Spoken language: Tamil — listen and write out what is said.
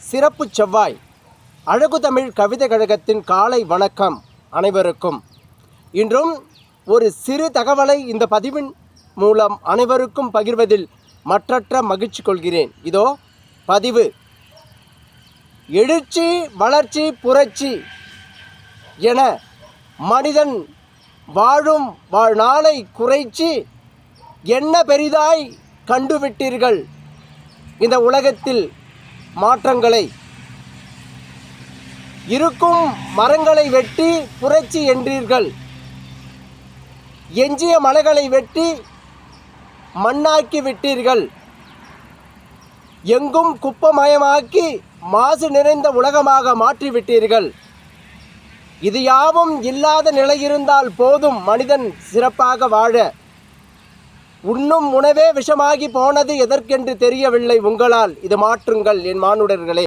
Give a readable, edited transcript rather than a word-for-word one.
சிறப்பு செவ்வாய் அழகு தமிழ் கவிதை கழகத்தின் காலை வணக்கம் அனைவருக்கும். இன்றும் ஒரு சிறு தகவலை இந்த பதிவின் மூலம் அனைவருக்கும் பகிர்வதில் மற்றற்ற மகிழ்ச்சி கொள்கிறேன். இதோ பதிவு. எழுச்சி, வளர்ச்சி, புரட்சி என மனிதன் வாழும் வாழ்நாளை குறைச்சி என்ன பெரிதாய் கண்டுவிட்டீர்கள். இந்த உலகத்தில் மாற்றங்களை இருக்கும் மரங்களை வெட்டி புரட்சி என்றீர்கள். எஞ்சிய மலைகளை வெட்டி மண்ணாக்கி விட்டீர்கள். எங்கும் குப்பமயமாக்கி மாசு நிறைந்த உலகமாக மாற்றிவிட்டீர்கள். இது யாவும் இல்லாத நிலை இருந்தால் போதும் மனிதன் சிறப்பாக வாழ. உண்ணும் உணவே விஷமாகி போனது எதற்கென்று தெரியவில்லை உங்களால். இது மாற்றுங்கள் என் மானுடர்களே.